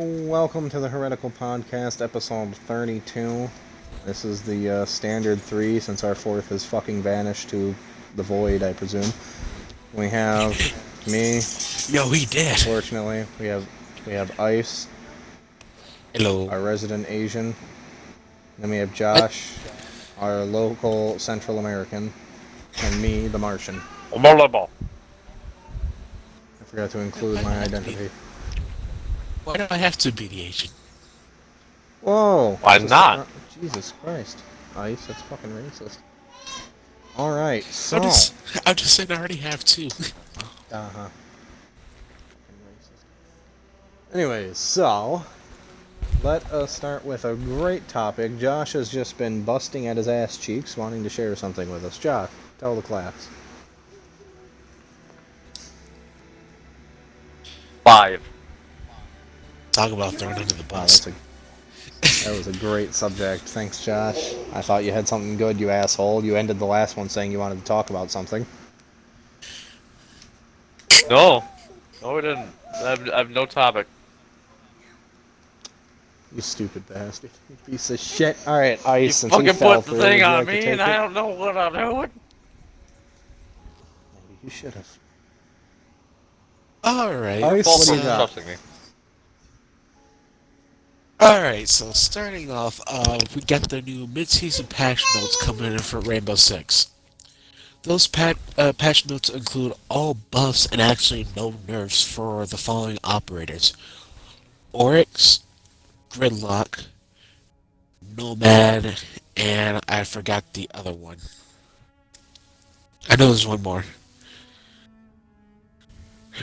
Welcome to the Heretical Podcast, episode 32. This is the standard 3, since our 4th has fucking vanished to the void, I presume. We have me. Yo, he did. Fortunately, we have Ice, Hello. our resident Asian. Then we have Josh, our local Central American, and me, the Martian. Volleyball. I forgot to include my identity. Why do I have to be the Asian? Whoa! Why not? Jesus Christ. Ice, that's fucking racist. Alright, so... I'm just saying I already have two. Uh-huh. Anyways, so... let us start with a great topic. Josh has just been busting at his ass cheeks, wanting to share something with us. Josh, tell the class. 5. Talk about thrown under the Wow, bus. that was a great subject. Thanks, Josh. I thought you had something good, you asshole. You ended the last one saying you wanted to talk about something. No, we didn't. I have no topic. You stupid bastard. You piece of shit. Alright, Ice, You since he fucking fell put the through, thing would you on like to me, take and it? I don't know what I'm doing. Maybe you should have. Alright. Ice, Fault what do for you got? trusting me. Alright, so starting off, we got the new mid-season patch notes coming in for Rainbow Six. Those patch notes include all buffs and actually no nerfs for the following operators: Oryx, Gridlock, Nomad, and I forgot the other one. I know there's one more.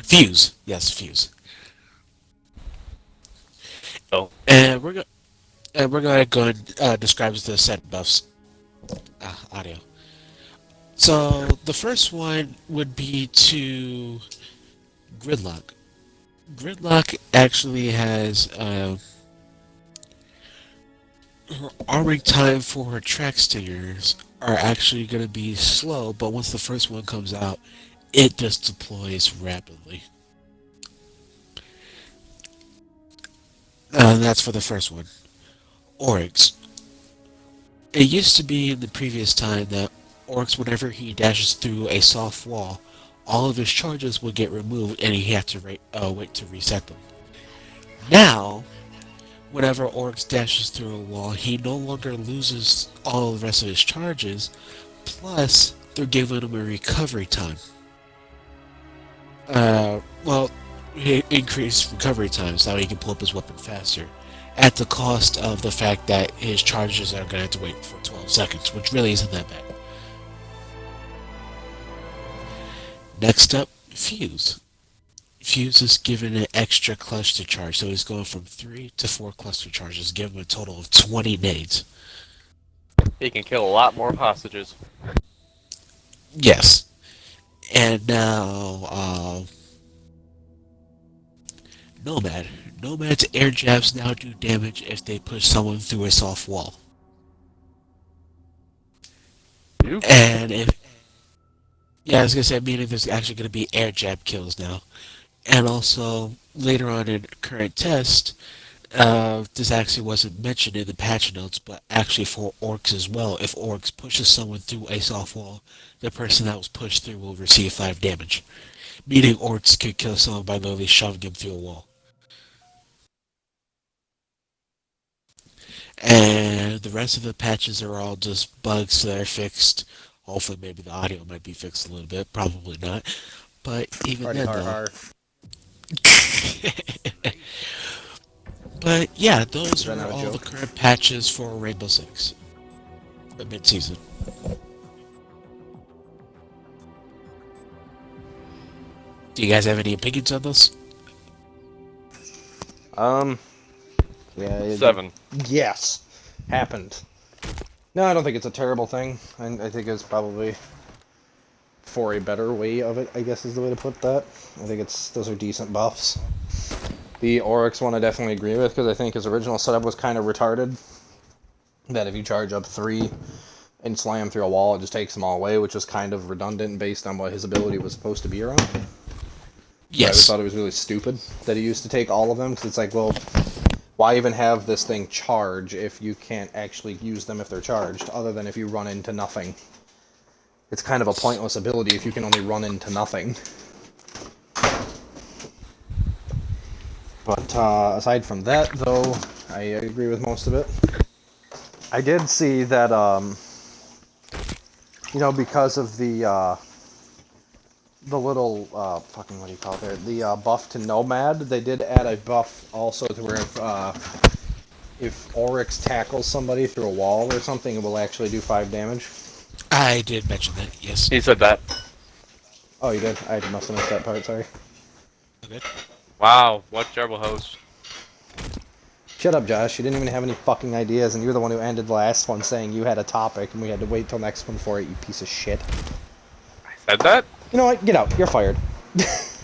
Fuse. Yes, Fuse. Oh. And we're going to go and describe the set buffs. Audio. So the first one would be to Gridlock. Gridlock actually has her arming time for her track stingers are actually going to be slow, but once the first one comes out, it just deploys rapidly. And that's for the first one. Oryx. It used to be in the previous time that Oryx, whenever he dashes through a soft wall, all of his charges would get removed and he had to wait to reset them. Now, whenever Oryx dashes through a wall, he no longer loses all the rest of his charges, plus they're giving him a recovery time. Increased recovery time so he can pull up his weapon faster, at the cost of the fact that his charges are going to have to wait for 12 seconds, which really isn't that bad. Next up, Fuse. Fuse is given an extra cluster charge, so he's going from 3 to 4 cluster charges, giving him a total of 20 nades. He can kill a lot more hostages. Yes. And now, Nomad. Nomad's air jabs now do damage if they push someone through a soft wall. And if... yeah, I was going to say, meaning there's actually going to be air jab kills now. And also, later on in current test, this actually wasn't mentioned in the patch notes, but actually for Orcs as well. If Orcs pushes someone through a soft wall, the person that was pushed through will receive 5 damage. Meaning Orcs could kill someone by literally shoving him through a wall. And the rest of the patches are all just bugs that are fixed. Hopefully maybe the audio might be fixed a little bit. Probably not. But even then though... But yeah, those are all the current patches for Rainbow Six. The mid-season. Do you guys have any opinions on this? Yeah. 7. Yes. Happened. No, I don't think it's a terrible thing. I think it's probably for a better way of it, I guess is the way to put that. I think those are decent buffs. The Oryx one I definitely agree with, because I think his original setup was kind of retarded. That if you charge up 3 and slam through a wall, it just takes them all away, which is kind of redundant based on what his ability was supposed to be around. Yes. I always thought it was really stupid that he used to take all of them, because it's like, well, why even have this thing charge if you can't actually use them if they're charged, other than if you run into nothing? It's kind of a pointless ability if you can only run into nothing. But aside from that, though, I agree with most of it. I did see that, because of the little, fucking, what do you call it, the buff to Nomad, they did add a buff also to where if Oryx tackles somebody through a wall or something, it will actually do 5 damage. I did mention that, yes. He said that. Oh, you did? I must have missed that part, sorry. Okay. Wow, what terrible host. Shut up, Josh. You didn't even have any fucking ideas, and you're the one who ended the last one saying you had a topic, and we had to wait till next one for it, you piece of shit. I said that? You know what? Get out. You're fired.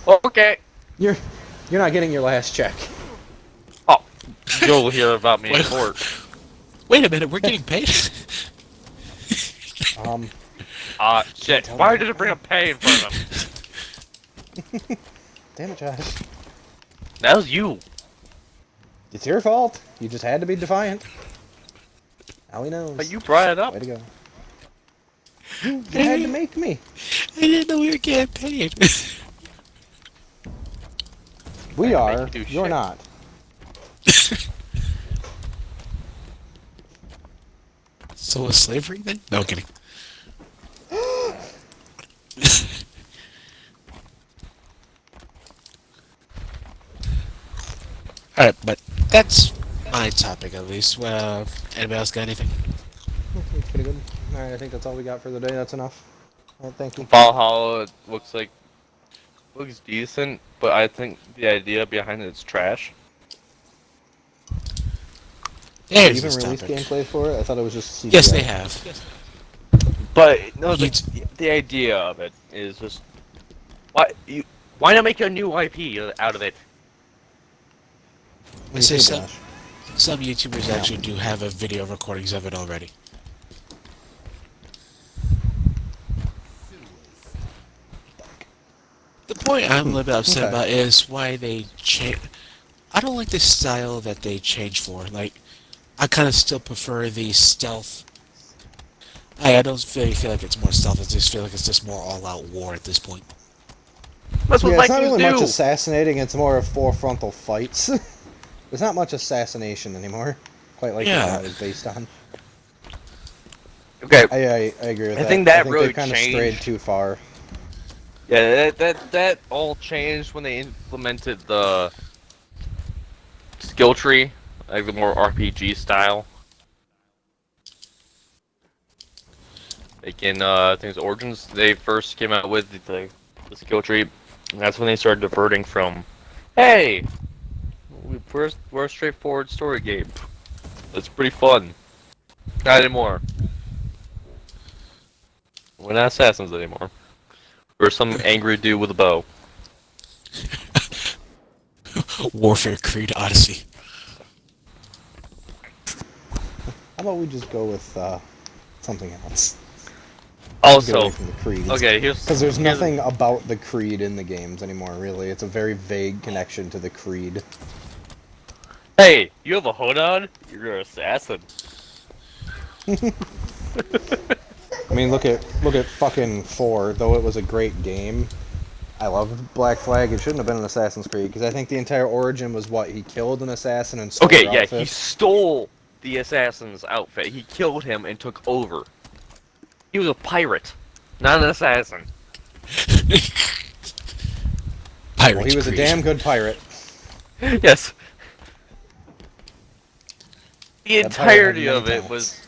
Okay. You're not getting your last check. Oh, you'll hear about me in court. Wait a minute, we're getting paid? Shit. Why did it bring up pay in front of him? Damn it, Josh. That was you. It's your fault. You just had to be defiant. Now he knows. But you brought it up. Way to go. You had to make me. I didn't know we were getting paid. We I are. make you do You're shit. not. So was slavery then? No, kidding. Alright, but that's my topic at least. Well, anybody else got anything? Okay, pretty good. Alright, I think that's all we got for the day. That's enough. Alright, thank you. Valhalla looks decent, but I think the idea behind it's trash. They There's even this released topic. gameplay for it? I thought it was just CGI. Yes, they have. But no, It's- the idea of it is just why not make a new IP out of it? What do I you say think, so. Josh? Some YouTubers Yeah. actually do have a video recordings of it already. The point I'm a little bit upset Okay. about is why they change. I don't like the style that they change for. Like, I kind of still prefer the stealth. I don't really feel like it's more stealth. I just feel like it's just more all-out war at this point. That's what Yeah, it's not Vikings really much do. assassinating, it's more of full frontal fights. There's not much assassination anymore. Quite like Yeah. what that was based on. Okay, I agree with I that. think that they've really kind of strayed changed. too far. yeah, that all changed when they implemented the skill tree, like the more RPG style. Like in I think it's Origins, they first came out with the skill tree, and that's when they started diverting from, hey, we're a straightforward story game. It's pretty fun. Not anymore. We're not assassins anymore. We're some angry dude with a bow. Warfare Creed Odyssey. How about we just go with something else? Get Also, away from the creeds. okay, here's Because there's here's- nothing about the creed in the games anymore, really. It's a very vague connection to the creed. Hey, you have a hood on? You're an assassin. I mean, look at fucking 4. Though it was a great game, I loved Black Flag. It shouldn't have been an Assassin's Creed because I think the entire origin was what he killed an assassin and stole Okay, their yeah, outfit. he stole the assassin's outfit. He killed him and took over. He was a pirate, not an assassin. Pirates Well, he was a Creed. damn good pirate. Yes. The That pirate had entirety many of it talents. was.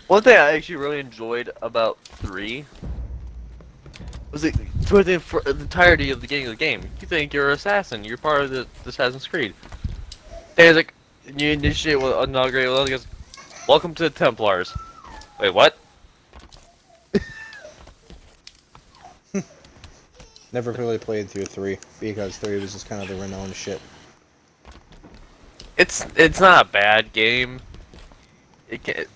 One thing I actually really enjoyed about 3 was it for the entirety of the game. You think you're an assassin, you're part of the Assassin's Creed. And it's like, you initiate with inaugurate with, he goes, welcome to the Templars. Wait, what? Never really played through 3 because 3 was just kind of the renowned shit. It's not a bad game. It's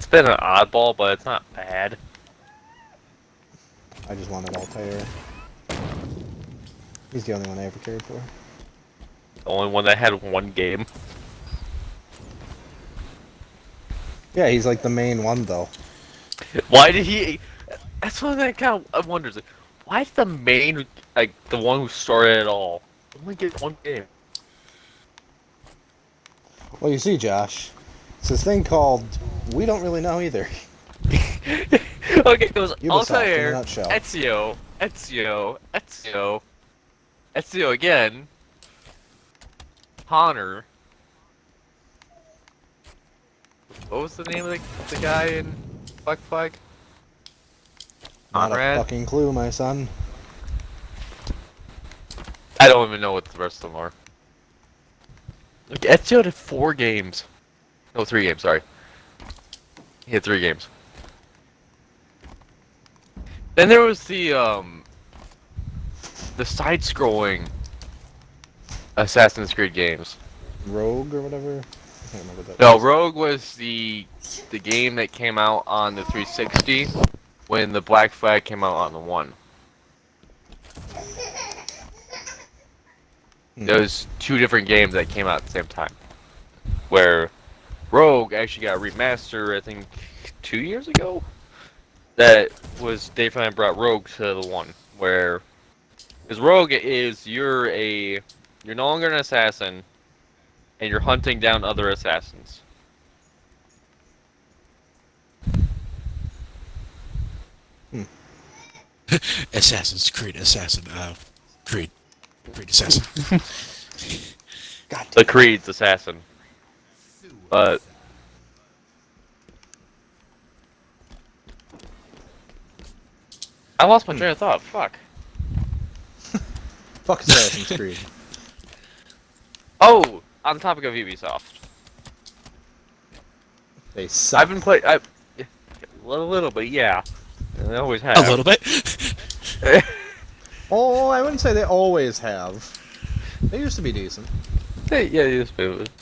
been an oddball, but it's not bad. I just wanted Altair. He's the only one I ever cared for. the only one that had one game. Yeah, he's like the main one though. Why did he? That's one that kind of wonders. Like, why did the main, like the one who started it all, only get one game? Well, you see, Josh, it's this thing called we don't really know either. Okay, it was Ubisoft, Altair, in a nutshell. Ezio again, Honor. What was the name of the guy in Black Flag? Not a Conrad? fucking clue, my son. I don't even know what the rest of them are. Like, Ezio did 4 games. No, 3 games, sorry. He had 3 games. Then there was the side-scrolling Assassin's Creed games. Rogue or whatever. I can't remember that. No, Rogue was the game that came out on the 360 when the Black Flag came out on the 1. Those 2 different games that came out at the same time. Where Rogue actually got a remaster, I think, 2 years ago. That was they finally brought Rogue to the 1, where because Rogue is you're no longer an assassin, and you're hunting down other assassins. Assassin's Creed Assassin. Creed Assassin. God The Creed's assassin, but. I lost my train of thought. Fuck. Fuck Assassin's Creed. Oh, on the topic of Ubisoft, They suck. I've been playing. A little bit, yeah. I always have. A little bit. Oh, I wouldn't say they always have. They used to be decent.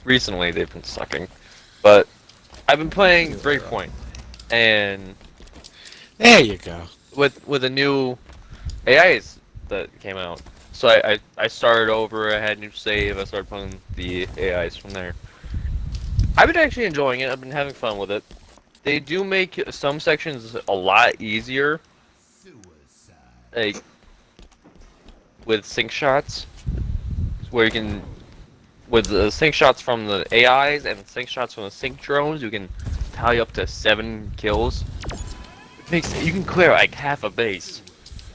Recently they've been sucking, but I've been playing Breakpoint, and There you go. with the new AIs that came out. So I started over. I had a new save. I started playing the AIs from there. I've been actually enjoying it. I've been having fun with it. They do make some sections a lot easier, like with sync shots, where you can, with the sync shots from the AIs and sync shots from the sync drones, you can tally up to 7 kills. You can clear like half a base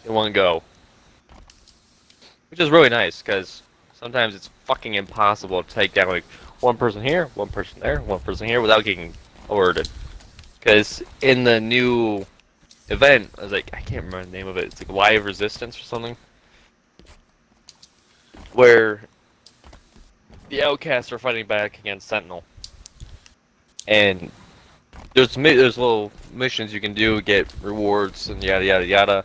in one go, which is really nice because sometimes it's fucking impossible to take down like one person here, one person there, one person here without getting alerted. Because in the new event, I was like, I can't remember the name of it. It's like Live Resistance or something, where the outcasts are fighting back against Sentinel, and there's little missions you can do, get rewards and yada yada yada.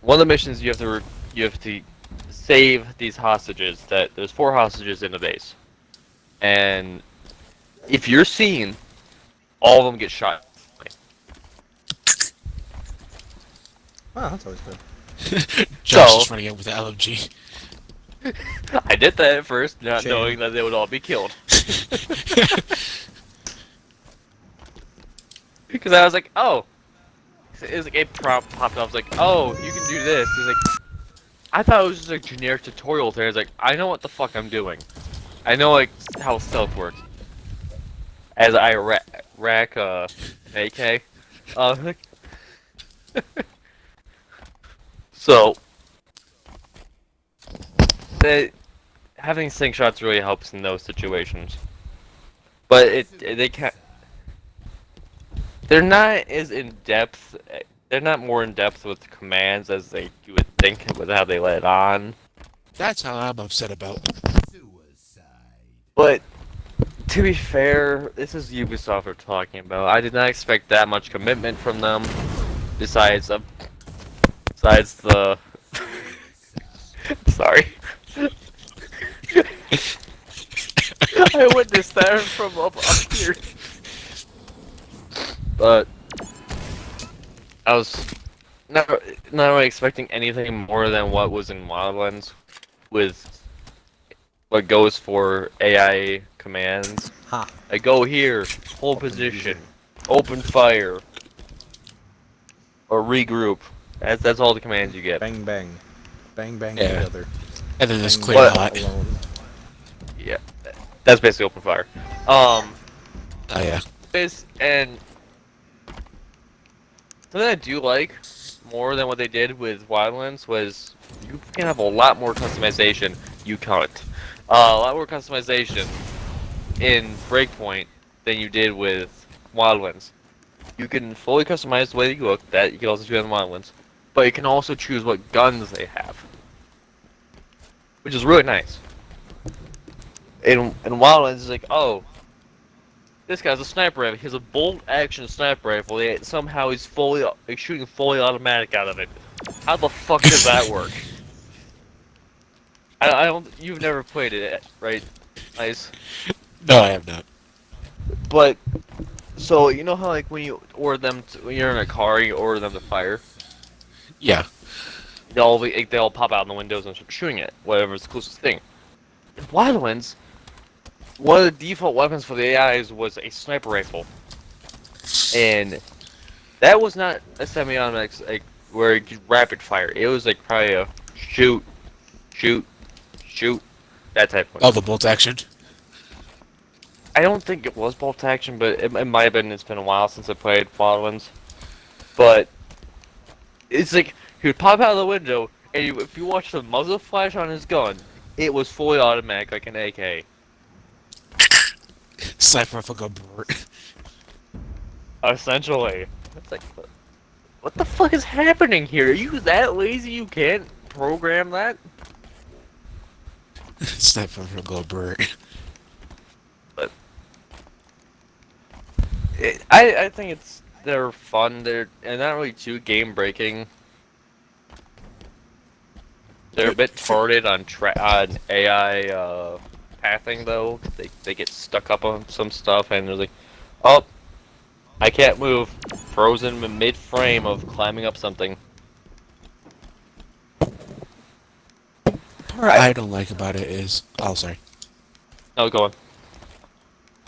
One of the missions you have to save these hostages. That there's 4 hostages in the base, and if you're seen, all of them get shot. Oh, that's always good. Josh So- is running out with the LMG. I did that at first, not Shame. knowing that they would all be killed. Because I was like, oh. It was like a prompt popped up. I was like, oh, you can do this. It's like, I thought it was just a generic tutorial thing. I was like, I know what the fuck I'm doing. I know like how stealth works. As I rack AK. So having sync shots really helps in those situations. But they can't. They're not as in depth. They're not more in depth with commands as you would think with how they let it on. That's how I'm upset about. But to be fair, this is Ubisoft we're talking about. I did not expect that much commitment from them. Besides the. Sorry. I witnessed that from up here. But I was not really expecting anything more than what was in Wildlands, with what goes for AI commands. Ha. Like go here, hold position, open fire, or regroup. That's all the commands you get. Bang bang. Bang bang Yeah. together. And then there's Bang, clear bang hot. alone. Yeah, that's basically open fire. Oh yeah. And something I do like more than what they did with Wildlands was you can have a lot more customization. You can't. A lot more customization in Breakpoint than you did with Wildlands. You can fully customize the way you look. That you can also do in Wildlands, but you can also choose what guns they have, which is really nice. In Wildlands, it's like, oh, this guy's a sniper rifle. He has a bolt-action sniper rifle. Yet somehow he's shooting fully automatic out of it. How the fuck does that work? I don't. You've never played it, right? Nice. No, I have not. But so you know how like when you order them when you're in a car, you order them to fire. Yeah. They'll pop out in the windows and start shooting it. Whatever's the closest thing. In Wildlands, one of the default weapons for the AIs was a sniper rifle, and that was not a semi-automatic like where you could rapid fire. It was like probably a shoot, shoot, shoot, that type of. Oh, the bolt action. I don't think it was bolt action, but it might have been. It's been a while since I played Wildlands, but it's like he would pop out of the window, and if you watch the muzzle flash on his gun, it was fully automatic like an AK. Sniper rifle go brrr. Essentially. It's like, what the fuck is happening here? Are you that lazy you can't program that? Sniper rifle go brrr. But I think they're fun. They're not really too game breaking. They're a bit retarded on AI pathing though. They get stuck up on some stuff and they're like, oh, I can't move. Frozen mid frame of climbing up something. The part I don't like about it is, oh sorry. No, go on.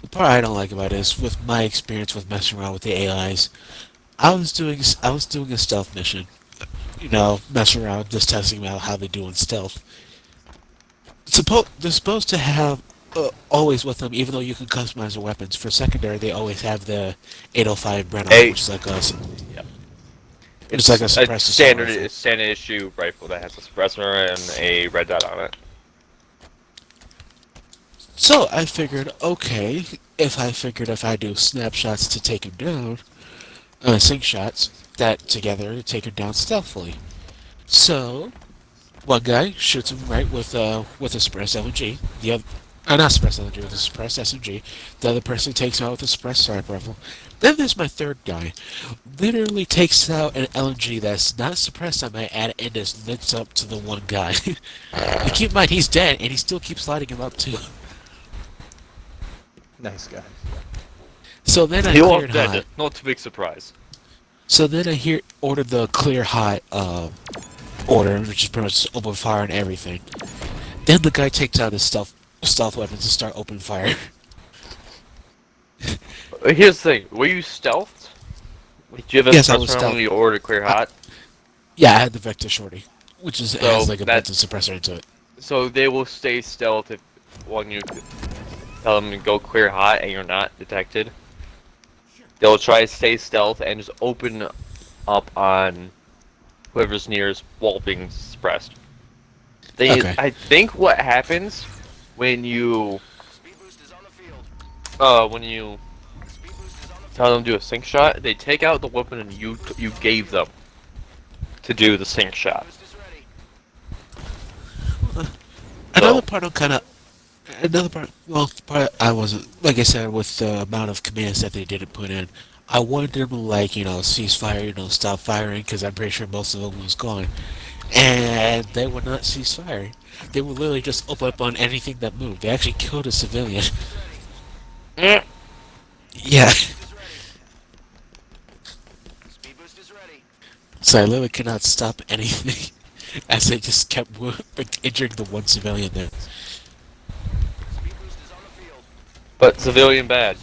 The part I don't like about it is with my experience with messing around with the AIs. I was doing a stealth mission. You know, messing around, just testing out how they do in stealth. They're supposed to have always with them, even though you can customize the weapons. For secondary, they always have the 805 Brenner, which is like a yeah. It's like a suppressor standard issue rifle that has a suppressor and a red dot on it. So I figured, okay, if I do snapshots to take him down, sync shots that together to take him down stealthily. So one guy shoots him right with a suppressed LMG. The other, not suppressed LMG, with a suppressed SMG. The other person takes him out with a suppressed sniper rifle. Then there's my third guy. Literally takes out an LMG that's not suppressed, I might add, and just lifts up to the one guy. And keep in mind, he's dead, and he still keeps sliding him up too. Nice guy. So then I He was cleared dead. hot. Not a big surprise. So then I ordered the clear hot order, which is pretty much open fire and everything. Then the guy takes out his stealth weapons and start open fire. Here's the thing. Were you stealthed? Did you have a Yes, I was suppressor on stealth. when you ordered clear hot? Yeah, I had the Vector Shorty, which is So has like a that- built-in suppressor into it. So they will stay stealth if when you tell them to go clear hot and you're not detected. They'll try to stay stealth and just open up on whoever's nearest while being suppressed. Okay. I think what happens when you tell them to do a sync shot, they take out the weapon and you gave them to do the sync shot. Another part I wasn't, like I said, with the amount of commands that they didn't put in, I wanted them to, like, cease fire, stop firing, because I'm pretty sure most of them was gone. And they would not cease firing. They would literally just open up on anything that moved. They actually killed a civilian. Mm. Yeah. So I literally could not stop anything, as they just kept injuring the one civilian there. But civilian bad.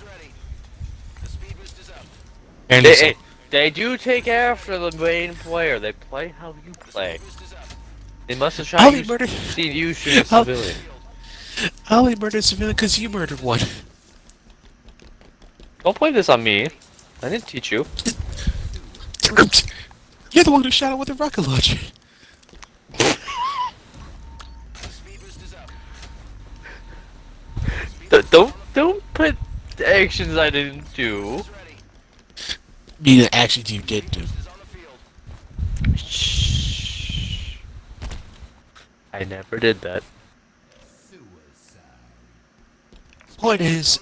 And They do take after the main player. They play how you play. They must have I shot only you, murdered. seen you shoot a I civilian. only murdered civilian because you murdered one. Don't play this on me. I didn't teach you. You're the one who shot him with a rocket launcher. Don't put actions I didn't do. Me, the actions you did do. Shh. I never did that. Point is,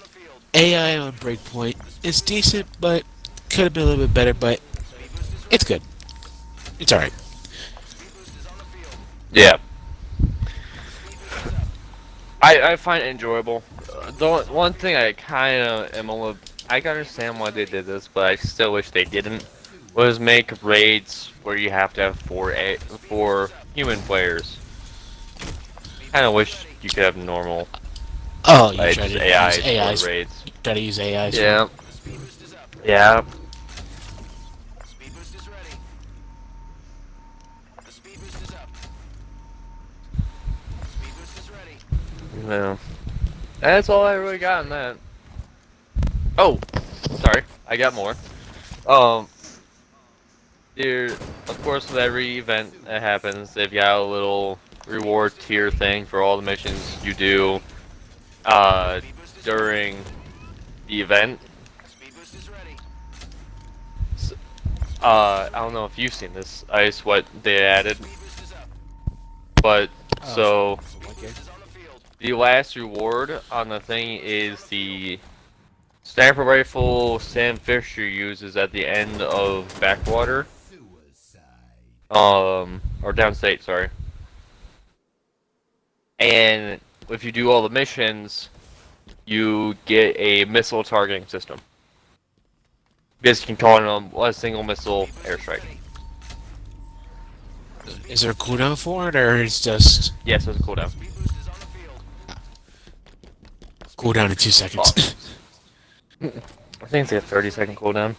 AI on Breakpoint is decent, but could have been a little bit better. But it's good. It's alright. Yeah. I find it enjoyable. The one thing I kind of am a little... I can understand why they did this, but I still wish they didn't. Was make raids where you have to have four human players. Kind of wish you could have normal Oh, you like, try to AIs use AIs. for raids. You try to use AIs. Yeah. Yeah. Yeah. That's all I really got in that. Oh, sorry, I got more. There, of course, with every event that happens, they've got a little reward tier thing for all the missions you do during the event. I don't know if you've seen this, Ice, what they added. But, so, the last reward on the thing is the sniper rifle Sam Fisher uses at the end of Backwater. Or Downstate, sorry. And if you do all the missions, you get a missile targeting system. Basically, you can call it a single missile airstrike. Is there a cooldown for it, or is just Yes, there's a cooldown. cooldown in 2 seconds? I think it's like a 30-second cooldown.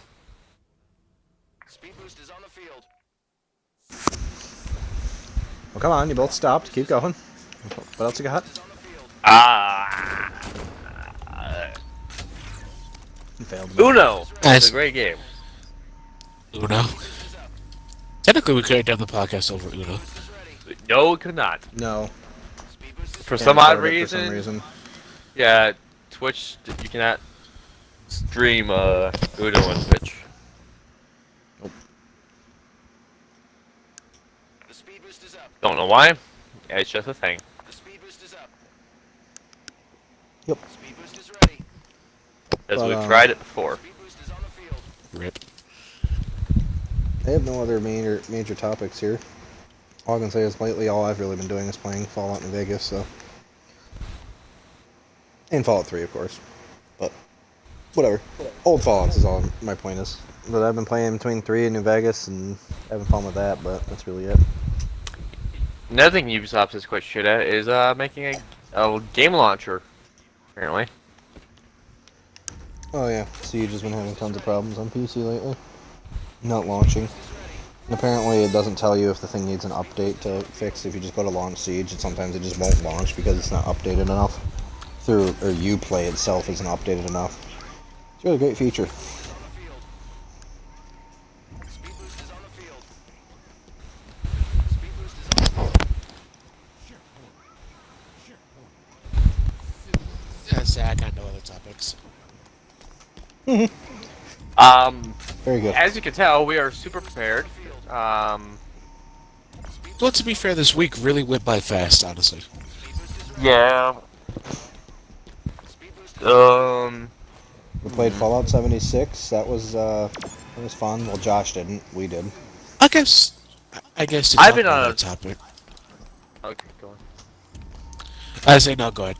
Well, come on, you both stopped. Keep going. What else you got? You failed me. Uno! Nice. It's a great game. Uno. Technically, we could have done the podcast over Uno. No, it could not. No. For Can't some odd afford it reason, For some reason. yeah, Twitch, you cannot stream Uno on Twitch. Don't know why. Yeah, it's just a thing. Yep. As But, we've tried it before. Rip. I have no other major topics here. All I can say is lately all I've really been doing is playing Fallout New Vegas, so... And Fallout 3, of course. But, whatever. Old Fallouts is all my point is. But I've been playing between 3 and New Vegas, and having fun with that, but that's really it. Another thing Ubisoft is quite shit at is making a game launcher, apparently. Oh yeah, Siege has been having tons of problems on PC lately. Not launching. And apparently it doesn't tell you if the thing needs an update to fix. If you just go to launch Siege, sometimes it just won't launch because it's not updated enough. Or Uplay itself isn't updated enough. It's a really great feature. I got no other topics. Very good. As you can tell, we are super prepared. Well, to be fair, this week really went by fast, honestly. Yeah. We played Fallout 76. That was fun. Well, Josh didn't. We did. I guess to I've talk been about on that topic. Okay, go on. I say no. Go ahead.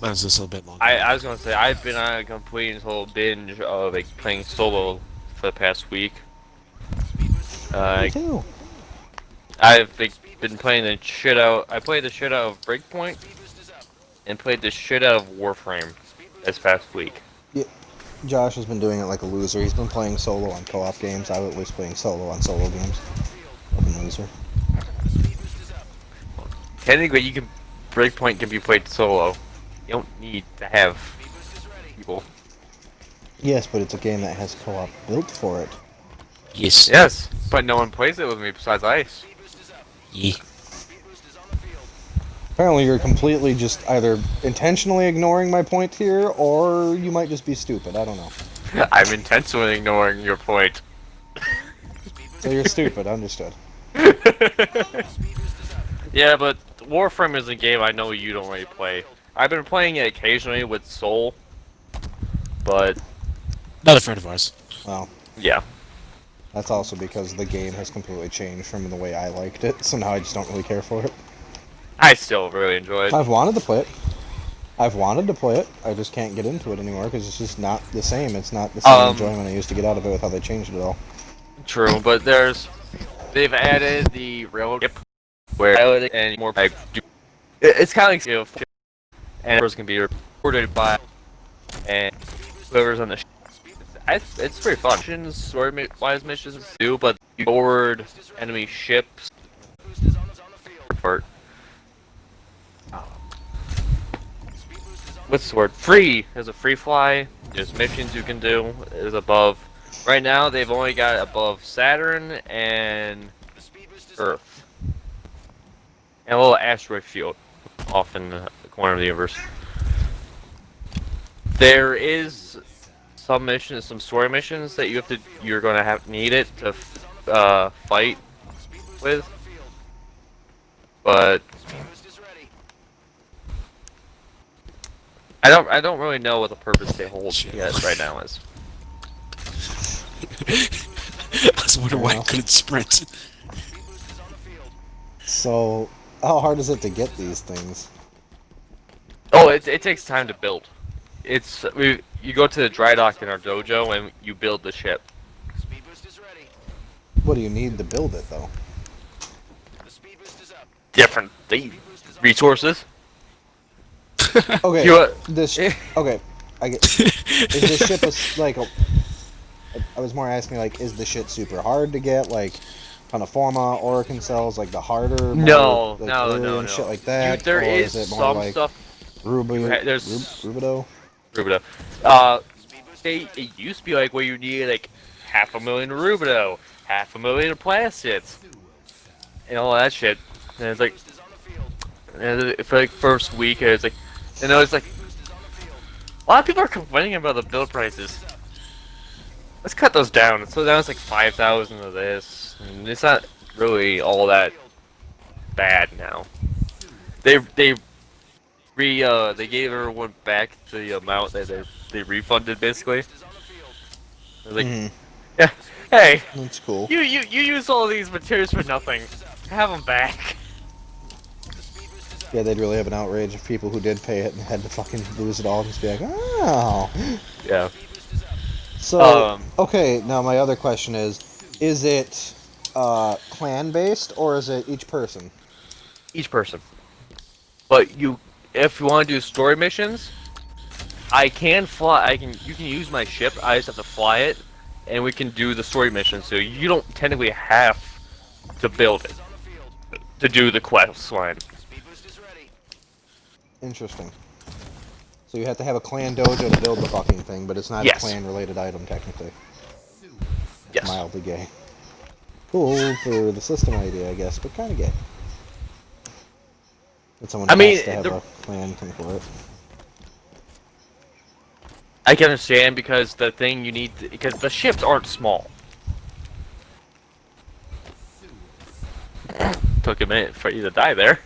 Mine's just a little bit longer. I was gonna say I've been on a complete total binge of like playing solo for the past week. Me too. I've been playing the shit out. I played the shit out of Breakpoint and played the shit out of Warframe. this past week. Yeah, Josh has been doing it like a loser. He's been playing solo on co-op games. I was playing solo on solo games. Fucking loser. Technically, Breakpoint can be played solo. You don't need to have people. Yes, but it's a game that has co-op built for it. Yes. Yes, but no one plays it with me besides Ice. Yeah. Apparently you're completely just either intentionally ignoring my point here, or you might just be stupid. I don't know. I'm intentionally ignoring your point. So you're stupid, understood. Yeah, but Warframe is a game I know you don't really play. I've been playing it occasionally with Soul, but Not a friend of ours. Well, yeah. that's also because the game has completely changed from the way I liked it, so now I just don't really care for it. I still really enjoy it. I've wanted to play it. I just can't get into it anymore because it's just not the same. It's not the same enjoyment I used to get out of it with how they changed it all. True, but they've added the railroad ship where and more like it's kind of like and it can be reported by and whoever's on the ship. It's pretty fun. Missions, story-wise missions too, but you board enemy ships. What's the word? Free! There's a free fly. There's missions you can do. There's above. Right now, they've only got above Saturn and Earth. And a little asteroid field off in the corner of the universe. There is some missions, some story missions that you're going to need it to fight with. But I don't really know what the purpose they hold yet right now is. I was wondering why I couldn't sprint. So, how hard is it to get these things? Oh, it takes time to build. You go to the dry dock in our dojo and you build the ship. What do you need to build it, though? Different resources. Okay, okay, I get. Is this ship I was more asking, like, is the shit super hard to get, like, Panaforma, Orokin cells, like the harder, No, like, no. shit like that? There or is it more some like stuff. Rubido? Rubido. It used to be like where you needed like 500,000 Rubido, 500,000 plastids, and all that shit. And it's like, for like first week, it's like, and it was like, a lot of people are complaining about the build prices. Let's cut those down. So now it's like 5,000 of this, and it's not really all that bad now. They gave everyone back the amount that they refunded basically. It was like, yeah, hey, That's cool. you use all these materials for nothing. Have them back. Yeah, they'd really have an outrage if people who did pay it and had to fucking lose it all and just be like, oh. Yeah. So, okay, now my other question is it clan-based, or is it each person? Each person. But if you want to do story missions, I can fly. You can use my ship. I just have to fly it, and we can do the story missions. So you don't technically have to build it to do the quest line. Interesting. So you have to have a clan dojo to build the fucking thing, but it's not a clan-related item, technically. Yes. Mildly gay. Cool for the system idea, I guess, but kind of gay. That someone has to have a clan thing for it. I can understand because because the ships aren't small. Took a minute for you to die there.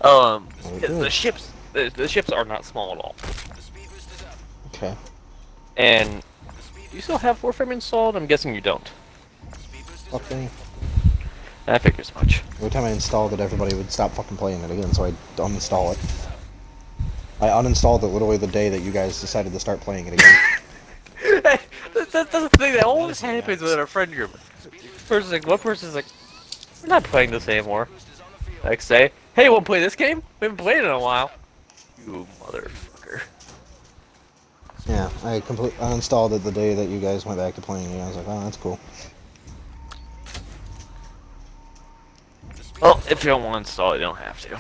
The ships are not small at all. Okay. And do you still have Warframe installed? I'm guessing you don't. Okay. I figured as much. Every time I installed it, everybody would stop fucking playing it again, so I uninstall it. I uninstalled it literally the day that you guys decided to start playing it again. That's the thing that always happens with our friend group. One person's like, we're not playing this anymore. Next day, hey, wanna play this game? We haven't played it in a while. You motherfucker. Yeah, I uninstalled it the day that you guys went back to playing it. I was like, oh, that's cool. Well, if you don't want to install it, you don't have to.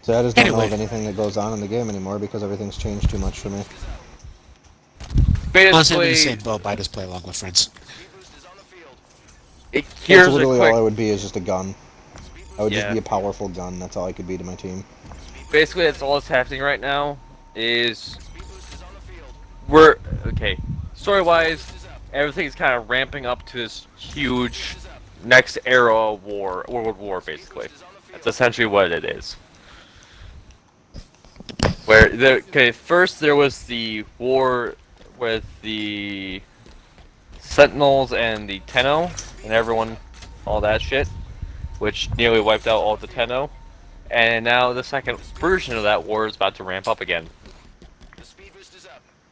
So I just don't know Anyway. of anything that goes on in the game anymore because everything's changed too much for me. Honestly, I'm in the Basically, same boat, but I just play along with friends. here's That's a literally quick. all I would be is just a gun. I would just Yeah. be a powerful gun. That's all I could be to my team. Basically, that's all that's happening right now. Is okay. Story-wise, everything's kind of ramping up to this huge next era of war, World War, basically. That's essentially what it is. First there was the war with the Sentinels and the Tenno and everyone, all that shit, which nearly wiped out all the Tenno. And now the second version of that war is about to ramp up again.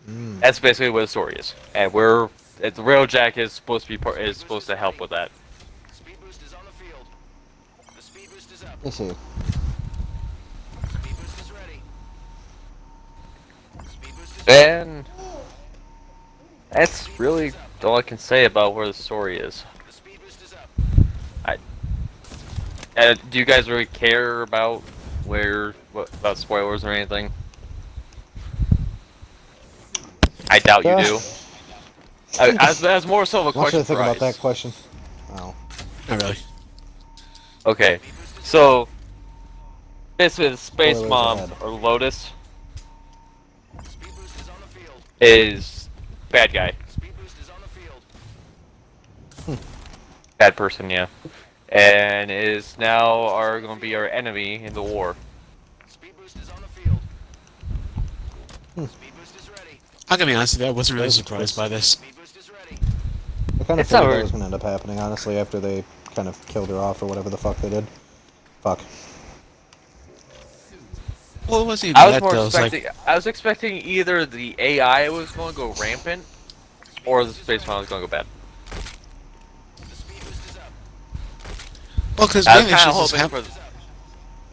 That's basically what the story is, and the Railjack is supposed to be supposed to help with that. Let's see. And that's really all I can say about where the story is. Do you guys really care about about spoilers or anything? I doubt you do. As more so of a What should question I think for about that Ice. question? Oh. Not really. Okay, so basically the Space Spoilers Mom, ahead. or Lotus, is bad guy. Bad person, yeah. And is now going to be our enemy in the war. I'm gonna be honest with you, I wasn't really surprised by this. I kind of It's not figured that really- was going to end up happening, honestly, after they kind of killed her off or whatever the fuck they did. Fuck. Well, it wasn't even I was that more though. It was like, expecting. I was expecting either the AI was going to go rampant, or the Space Mom was going to go bad. well, because I was mainly kind she's of just hoping for.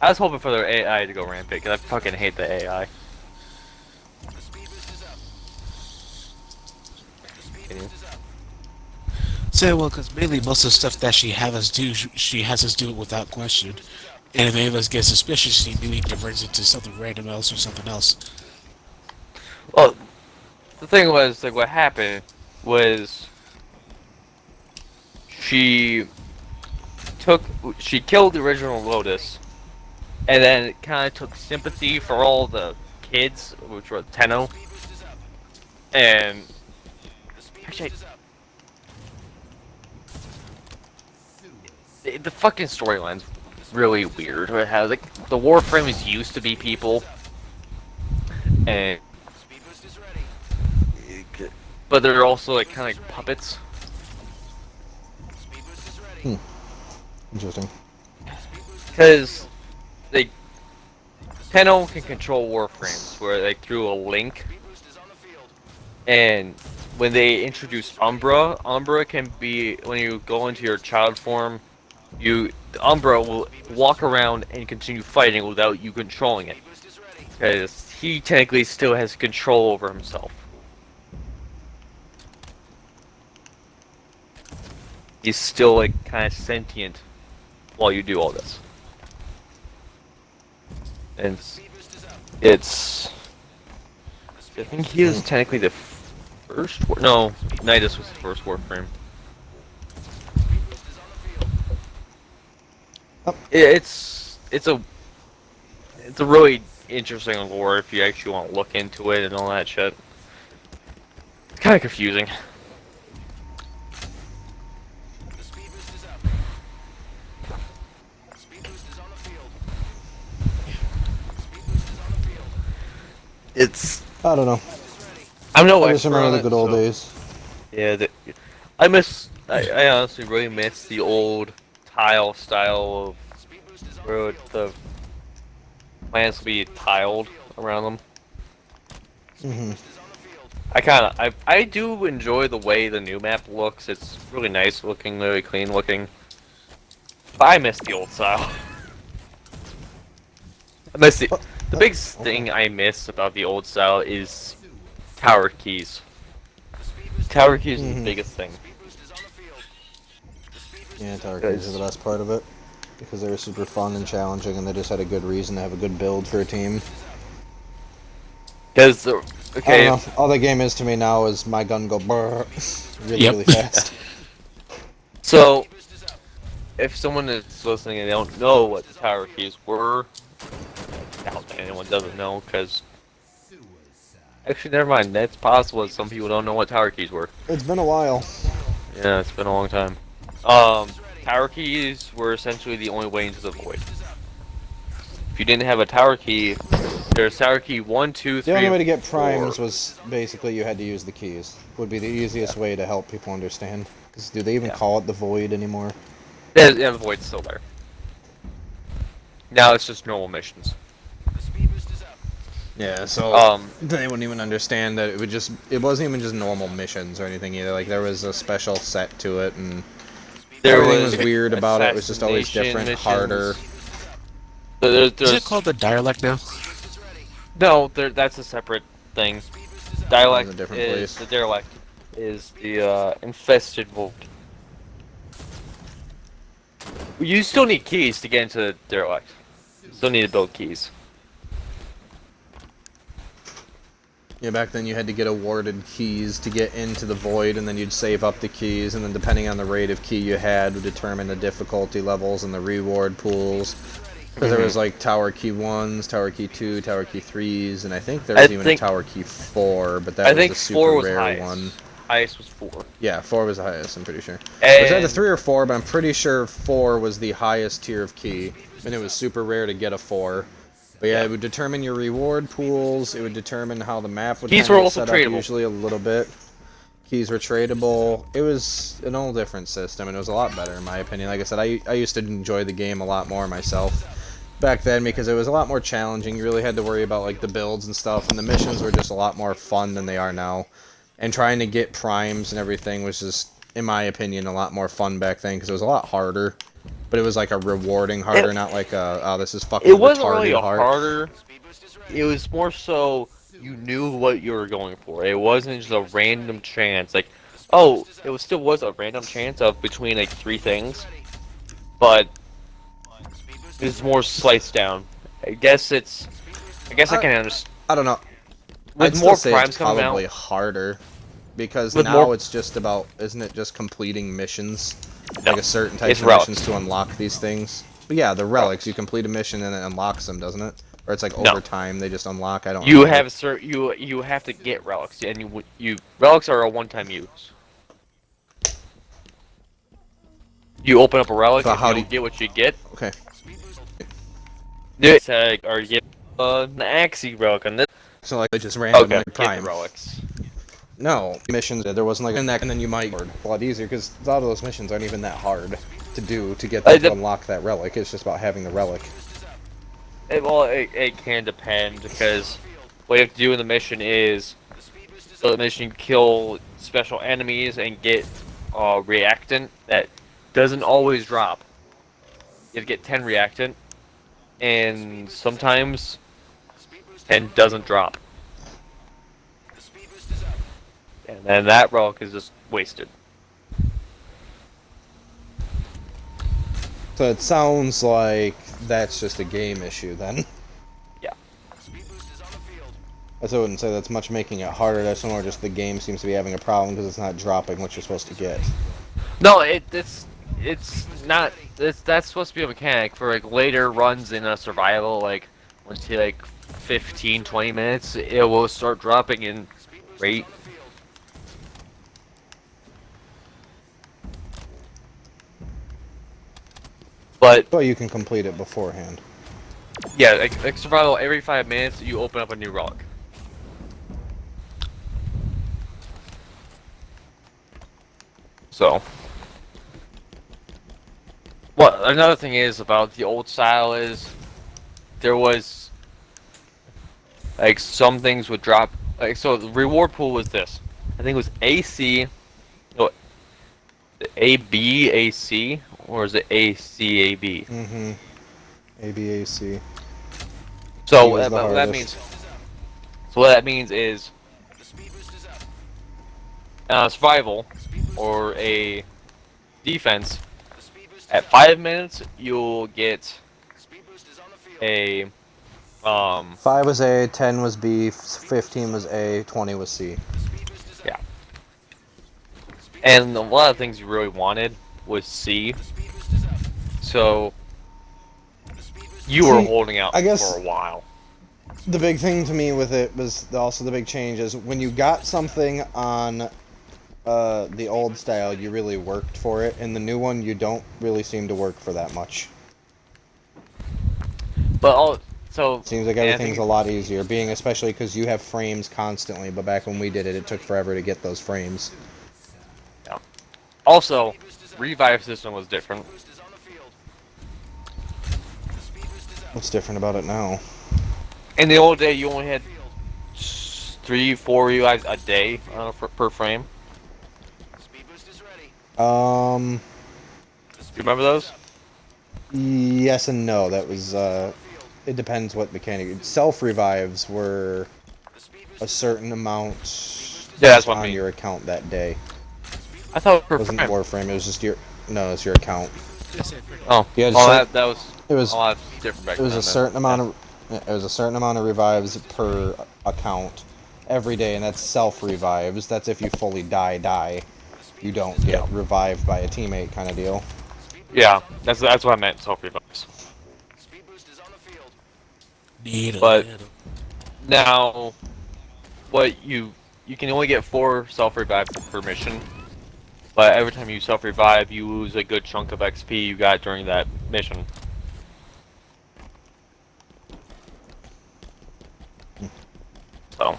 I was hoping for their AI to go rampant because I fucking hate the AI. say well, because mainly most of the stuff that she has us do, she has us do it without question. And if any of us get suspicious, she immediately diverts it to something random else or something else. Well, the thing was, like, what happened was she killed the original Lotus, and then it kind of took sympathy for all the kids, which were Tenno, and actually, the fucking storyline's really weird. It has like the Warframes used to be people, and but they're also like kind of like puppets. Interesting. Because they Tenno can control Warframes, where like through a link, and when they introduce Umbra can be when you go into your child form, the Umbra will walk around and continue fighting without you controlling it, because he technically still has control over himself. He's still like kind of sentient while you do all this. And it's I think he was technically the first no, Nidus was the first Warframe. Oh. It's a really interesting lore if you actually want to look into it and all that shit. It's kind of confusing. It's I don't know. I'm no I just expert remember on the it, good old so- days. Yeah, I honestly really miss the old tile style of where the plants would be tiled around them. Mm-hmm. I do enjoy the way the new map looks. It's really nice looking, really clean looking. But I miss the old style. Let's see. The biggest thing I miss about the old style is tower keys. Tower keys is the biggest thing. Yeah, tower keys are the best part of it. Because they were super fun and challenging, and they just had a good reason to have a good build for a team. Because, I don't know. All the game is to me now is my gun go brrr really fast. So, if someone is listening and they don't know what the tower keys were, I doubt that anyone doesn't know, because... Actually, never mind. That's possible that some people don't know what tower keys were. It's been a while. Yeah, it's been a long time. Tower keys were essentially the only way into the void. If you didn't have a tower key, there's tower key 1, 2, 3, The only way to get 4. primes was basically you had to use the keys. Would be the easiest way to help people understand. Because do they even call it the void anymore? Yeah, the void's still there. Now it's just normal missions. Yeah, so they wouldn't even understand that it wasn't even just normal missions or anything either. Like there was a special set to it, and everything was weird about it. It was just always different, missions. Harder. Is it called the Dialect now? No, that's a separate thing. Dialect a different is place. the derelict is the infested void. You still need keys to get into the derelict. You still need to build keys. Yeah, back then you had to get awarded keys to get into the void, and then you'd save up the keys, and then depending on the rate of key you had would determine the difficulty levels and the reward pools. Because there was like Tower Key 1s, Tower Key 2, Tower Key 3s, and I think there was even a Tower Key 4, but that was the super rare one. Highest was 4. Yeah, 4 was the highest, I'm pretty sure. It was either 3 or 4, but I'm pretty sure 4 was the highest tier of key, and it was super rare to get a 4. But yeah, it would determine your reward pools, it would determine how the map would Keys were also tradable. Usually a little bit. Keys were tradable. It was an all different system, and it was a lot better in my opinion. Like I said, I used to enjoy the game a lot more myself back then because it was a lot more challenging. You really had to worry about like the builds and stuff, and the missions were just a lot more fun than they are now. And trying to get primes and everything was just, in my opinion, a lot more fun back then because it was a lot harder. But it was like a rewarding harder, not like a, oh, this is fucking retarded. It wasn't really a harder. It was more so you knew what you were going for. It wasn't just a random chance. Like, oh, it still was a random chance of between like 3 things, but it's more sliced down. I guess I can understand. I don't know. With more primes coming out, probably harder because now it's just about, isn't it just completing missions? Like a certain type of missions to unlock these things. But yeah, the relics, you complete a mission and it unlocks them, doesn't it? Or it's like over time they just unlock. I don't know. You have to get relics, and relics are a one-time use. You open up a relic, and you get what you get. Okay. Or you get an Axie relic on this. So like they just randomly prime relics. No missions. There wasn't like and then you might a lot easier because a lot of those missions aren't even that hard to do to get them to unlock that relic. It's just about having the relic. It can depend because what you have to do in the mission is the mission kill special enemies and get reactant that doesn't always drop. You have to get 10 reactant, and sometimes 10 doesn't drop. And then that relic is just wasted. So it sounds like that's just a game issue then. Yeah. I wouldn't say that's much making it harder. That's more just the game seems to be having a problem because it's not dropping what you're supposed to get. No, it's not. That's supposed to be a mechanic for like later runs in a survival. Like once you like 15, 20 minutes, it will start dropping in rate. But you can complete it beforehand. Yeah, like survival, every 5 minutes you open up a new relic. So, another thing is about the old style is there was like some things would drop. Like so, the reward pool was this. I think it was AC, no, ABAC, or is it ACAB? ABAC. So was the what that hardest. means. So what that means is survival or a defense. At 5 minutes, you'll get a 5 was A, 10 was B, 15 was A, 20 was C. yeah. And a lot of things you really wanted was C. So you were holding out I guess for a while. the big thing to me with it was also the big change is when you got something on the old style, you really worked for it. In the new one, you don't really seem to work for that much. But Seems like everything's a lot easier, being especially because you have frames constantly, but back when we did it, it took forever to get those frames. yeah. Also, revive system was different. What's different about it now? In the old day, you only had 3-4 revives a day per frame. Um, You remember those? yes and no. That was, it depends what mechanic. Self-revives were a certain amount Yeah, that's what I on mean. your account that day. I thought per It wasn't frame. Warframe, it was just your, no, it's your account. Oh, You had that was it was a lot different back It was then. a certain amount of revives per account every day, and that's self-revives. That's if you fully die. You don't get revived by a teammate kind of deal. Yeah, that's what I meant. Self revives. Need But now, what you can only get 4 self revives per mission. But every time you self revive, you lose a good chunk of XP you got during that mission. So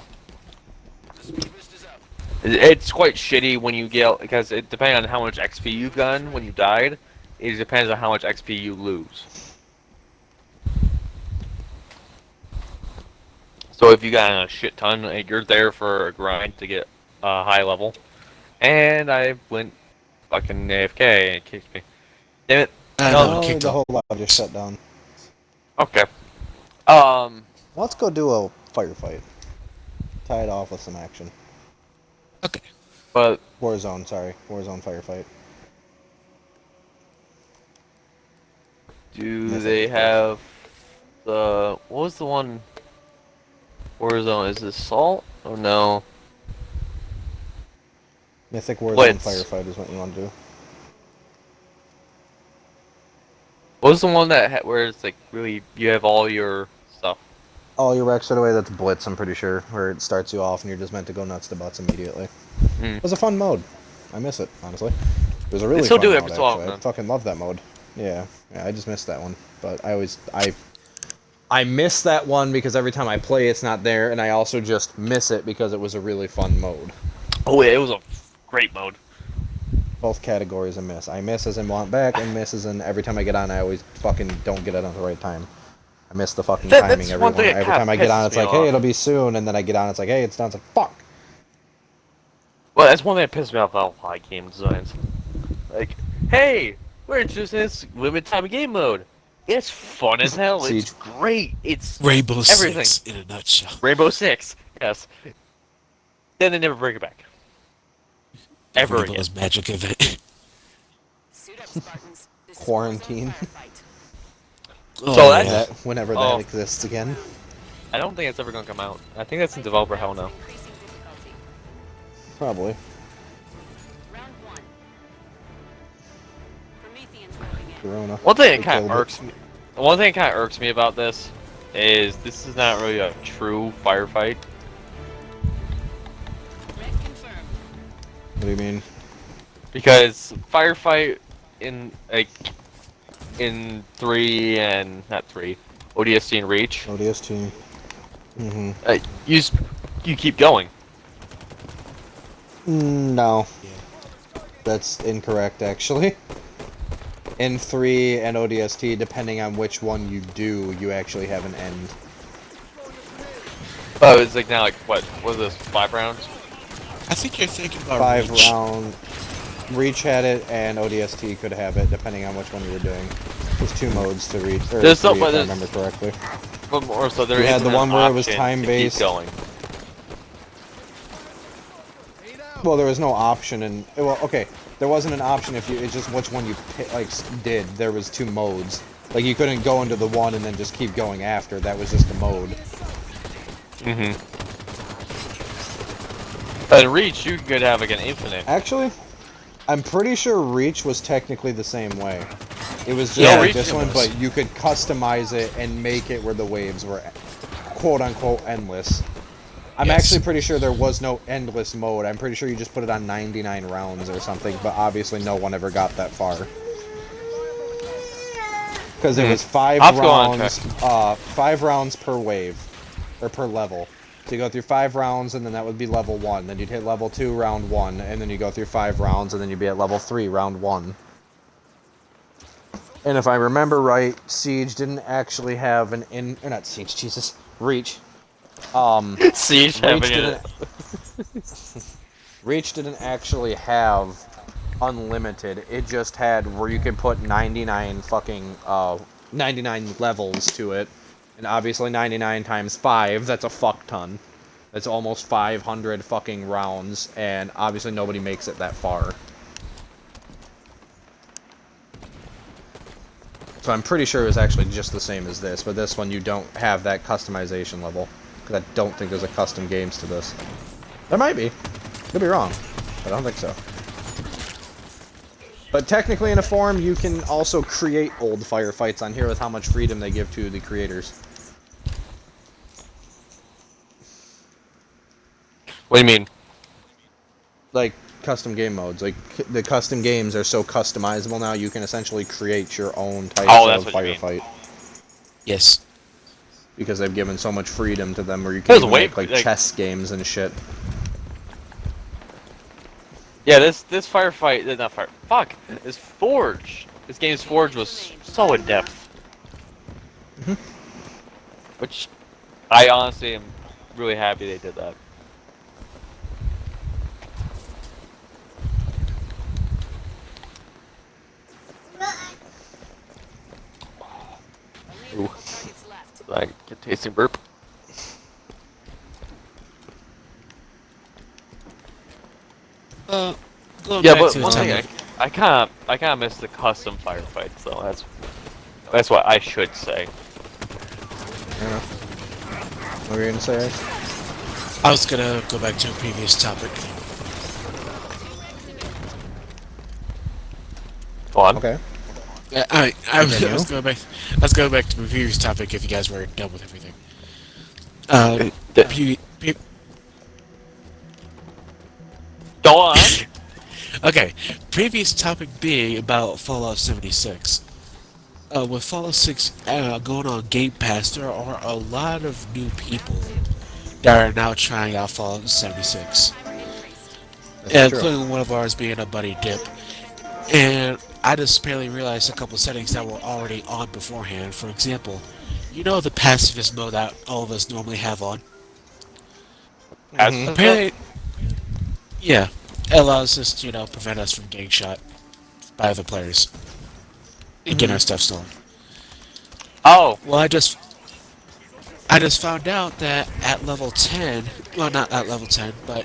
it's quite shitty when you get, because it depends on how much XP you've gotten when you died. It depends on how much XP you lose. So if you got a shit ton, like, you're there for a grind to get a high level. And I went fucking AFK and it kicked me. Damn it. No, the whole lot just shut down. Okay. Let's go do a firefight. Tie it off with some action. Okay. But Warzone firefight. do they have the, what was the one? Warzone, is this Assault? Oh no. Mythic Warzone Blitz. firefight is what you want to do. What was the one that where it's like really you have all your stuff? All your wrecks right away, that's Blitz, I'm pretty sure, where it starts you off and you're just meant to go nuts to butts immediately. It was a fun mode. I miss it, honestly. It was a really fun mode, actually. I fucking love that mode. Yeah, I just missed that one. But I miss that one because every time I play it's not there, and I also just miss it because it was a really fun mode. Oh yeah, it was a great mode. Both categories I miss. I miss as in want back, and miss as in every time I get on I always fucking don't get it on the right time. I miss the fucking timing every time I get on it's like, hey, it'll be soon, and then I get on it's like, hey, it's done. It's like, fuck. Well, that's one thing that pisses me off about a lot of game designs. Like, hey, we're introducing this limited time game mode. It's fun as hell. Siege. It's great. It's Rainbow everything. Six in a nutshell. Rainbow Six, yes. Then they never bring it back. Ever again. Rainbow's magic event. Quarantine. So that's that, whenever that exists again. I don't think it's ever gonna come out. I think that's in developer hell now. Probably. Corona. One thing that kind of irks me. One thing that kind of irks me about this is not really a true firefight. What do you mean? Because firefight in in 3 and not 3, ODST and Reach. ODST. You keep going. No. That's incorrect, actually. In 3 and ODST, depending on which one you do, you actually have an end. Oh, it's like now, like what was this? 5 rounds? I think you're thinking about 5 Reach. round. Reach had it, and ODST could have it, depending on which one you were doing. There's 2 modes to Reach, or 3 if I remember correctly. But more so, there You had isn't the one an where it was option time-based. to keep going. Well, there was no option, and well, okay, there wasn't an option if you. It's just which one you did. There was 2 modes. Like you couldn't go into the one and then just keep going after. That was just the mode. Mm-hmm. But in Reach, you could have like an infinite. Actually, I'm pretty sure Reach was technically the same way. It was just Yeah, like Reach this one, was. but you could customize it and make it where the waves were quote-unquote endless. I'm Yes. actually pretty sure there was no endless mode. I'm pretty sure you just put it on 99 rounds or something, but obviously no one ever got that far. Because it was 5 rounds, 5 rounds per wave, or per level. So you go through 5 rounds, and then that would be level 1. Then you'd hit level 2, round 1, and then you go through 5 rounds, and then you'd be at level 3, round 1. And if I remember right, Siege didn't actually have an or not Siege, Jesus, Reach. Siege having it. Reach didn't actually have unlimited. It just had where you could put 99 levels to it. And obviously 99 times 5, that's a fuck ton. That's almost 500 fucking rounds, and obviously nobody makes it that far. So I'm pretty sure it was actually just the same as this, but this one you don't have that customization level. Because I don't think there's a custom games to this. There might be. Could be wrong, but I don't think so. But technically in a forum, you can also create old firefights on here with how much freedom they give to the creators. What do you mean? Like, custom game modes. Like, the custom games are so customizable now, you can essentially create your own type of firefight. Yes. Because they've given so much freedom to them where you can There's even way- make, like, like- chess games and shit. Yeah, this firefight, not fire. Fuck, is Forge. This game's Forge was so in depth. Mhm. Which, I honestly am really happy they did that. Ooh, I get tasting burp. Going Yeah, back but to the one thing topic. I kind of miss the custom firefights though. That's what I should say. I don't know. What were you gonna say, Ice? I was gonna go back to a previous topic. Go on. Okay. I Continue. was going back. Let's go back to the previous topic if you guys were done with everything. Go on. Okay, previous topic being about Fallout 76. With Fallout 6 going on Game Pass, there are a lot of new people that are now trying out Fallout 76. That's true. Including one of ours being a buddy Dip. And I just barely realized a couple settings that were already on beforehand. For example, you know the pacifist mode that all of us normally have on? Mhm. Apparently, yeah, it allows us to, prevent us from getting shot by other players and get our stuff stolen. Oh, Well, I just found out that at level 10, well, not at level 10, but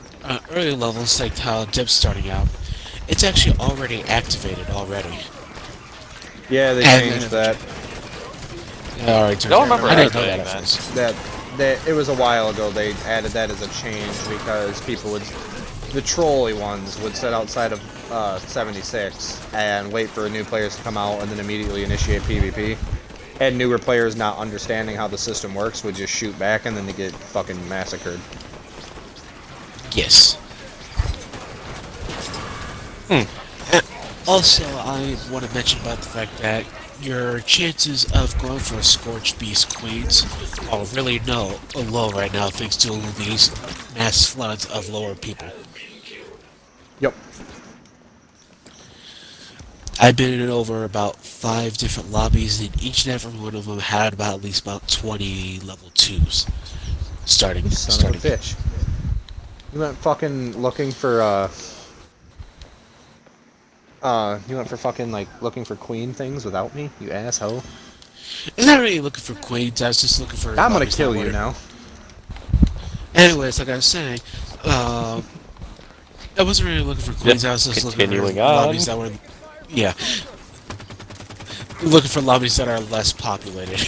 early levels, like how Dip's starting out, it's actually already activated already. Yeah, they And changed then- that. Alright, don't remember I didn't know activating that at that. first. That it was a while ago. They added that as a change because people would, the trolly ones would sit outside of 76 and wait for new players to come out and then immediately initiate PvP. And newer players not understanding how the system works would just shoot back and then they get fucking massacred. Yes. Also, I want to mention about the fact that your chances of going for a Scorched Beast Queens are really low right now thanks to these mass floods of lower people. Yep. I've been in over about 5 different lobbies, and each and every one of them had about at least about 20 level 2s. Starting. Son of a bitch. You went fucking looking for you went for fucking like looking for queen things without me, you asshole. I'm not really looking for queens. I was just looking for. I'm gonna lobbies that kill you were- now. Anyways, like I was saying, I wasn't really looking for queens. I was just looking Continuing for on. lobbies that were. Yeah. Looking for lobbies that are less populated.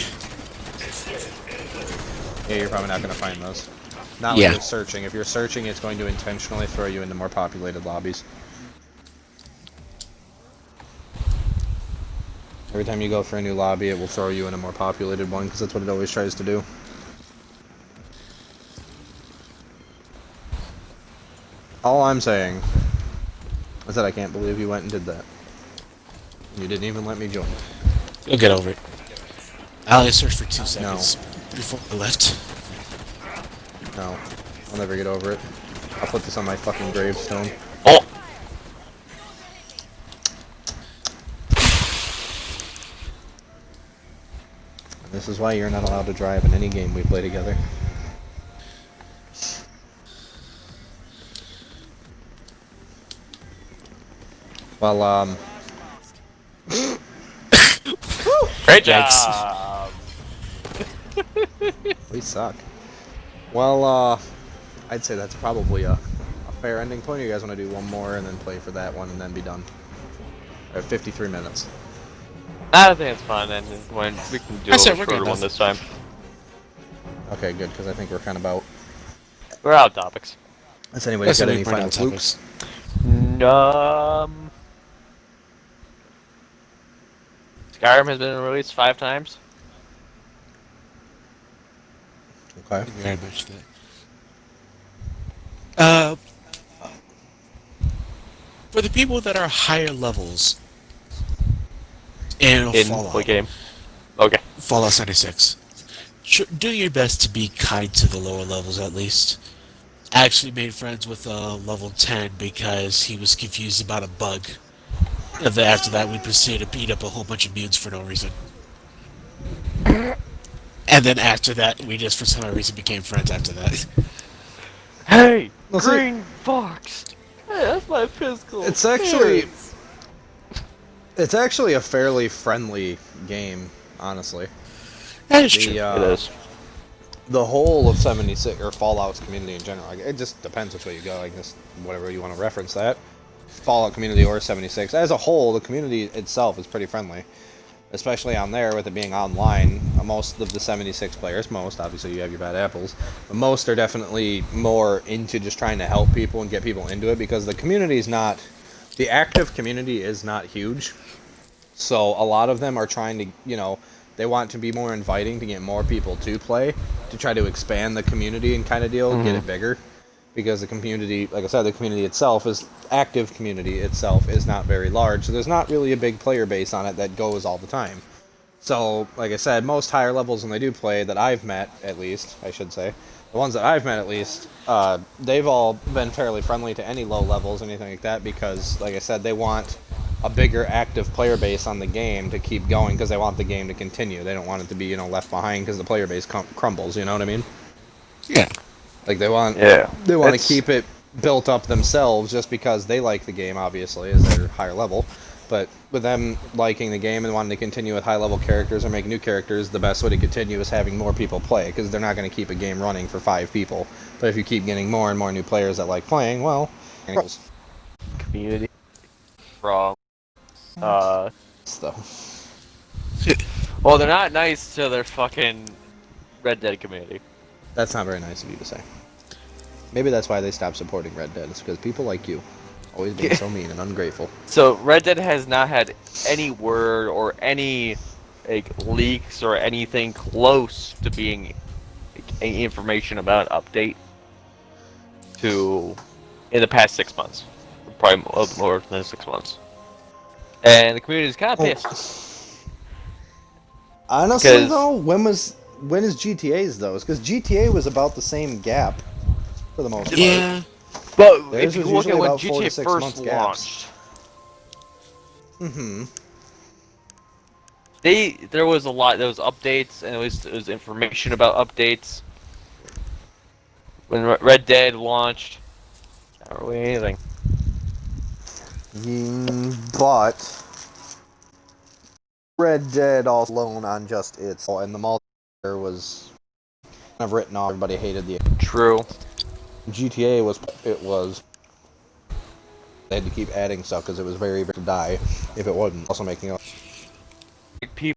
Yeah, you're probably not gonna find those. Not Yeah. when you're searching. If you're searching, it's going to intentionally throw you into more populated lobbies. Every time you go for a new lobby, it will throw you in a more populated one, because that's what it always tries to do. All I'm saying is that I can't believe you went and did that. You didn't even let me join. You'll get over it. I only searched for 2 seconds before I left. No. I'll never get over it. I'll put this on my fucking gravestone. Oh! And this is why you're not allowed to drive in any game we play together. Well, Great Yikes. job! we suck. Well, I'd say that's probably a fair ending point. You guys want to do one more and then play for that one and then be done? Or 53 minutes. I think it's fun, and when we can do I a said we're shorter good one enough. this time. Okay, good, because I think we're kind of out. We're out of topics. Has anybody got any We're final out flukes? Skyrim has been released 5 times. Okay. Thank you very much for that. For the people that are higher levels in In Fallout, what game? Okay. Fallout 76, do your best to be kind to the lower levels at least. I actually made friends with level 10 because he was confused about a bug. And then after that, we proceeded to beat up a whole bunch of mutants for no reason. And then after that, we just for some reason became friends after that. Hey, Well, see- green fox. Hey, that's my physical. It's actually- appearance. It's actually a fairly friendly game, honestly. That is true. It is. The whole of 76, or Fallout's community in general, like, it just depends which way you go, like, just whatever you want to reference that. Fallout community or 76. As a whole, the community itself is pretty friendly. Especially on there, with it being online. Most of the 76 players, obviously you have your bad apples, but most are definitely more into just trying to help people and get people into it, because the community is not, the active community is not huge. So a lot of them are trying to, they want to be more inviting to get more people to play, to try to expand the community and kind of deal, get it bigger. Because the community, like I said, the community itself is, active community itself is not very large, so there's not really a big player base on it that goes all the time. So, like I said, most higher levels when they do play, that I've met, at least, I should say, the ones that I've met at least, they've all been fairly friendly to any low levels, anything like that, because, like I said, they want a bigger active player base on the game to keep going, because they want the game to continue. They don't want it to be, left behind because the player base crumbles, you know what I mean? Yeah. Like, they want to keep it built up themselves, just because they like the game, obviously, as their higher level. But with them liking the game and wanting to continue with high-level characters or make new characters, the best way to continue is having more people play, because they're not going to keep a game running for 5 people. But if you keep getting more and more new players that like playing, well, Community. Wrong. stuff. Well, they're not nice to their fucking Red Dead community. That's not very nice of you to say. Maybe that's why they stopped supporting Red Dead. It's because people like you, always being so mean and ungrateful. So Red Dead has not had any word or any leaks or anything close to being any information about an update to in the past 6 months, probably more than 6 months, and the community is kind of pissed. Honestly, though, when is GTA's though? It's because GTA was about the same gap for the most part. Yeah. But Theirs if you was look at usually when about 4 to GTA 6 first months gaps. launched, there was a lot. There was updates, and it was information about updates. When Red Dead launched, not really anything. But Red Dead all alone on just its, and the multiplayer was kind of written off. Everybody hated the True. GTA was they had to keep adding stuff because it was very to die if it wasn't also making up.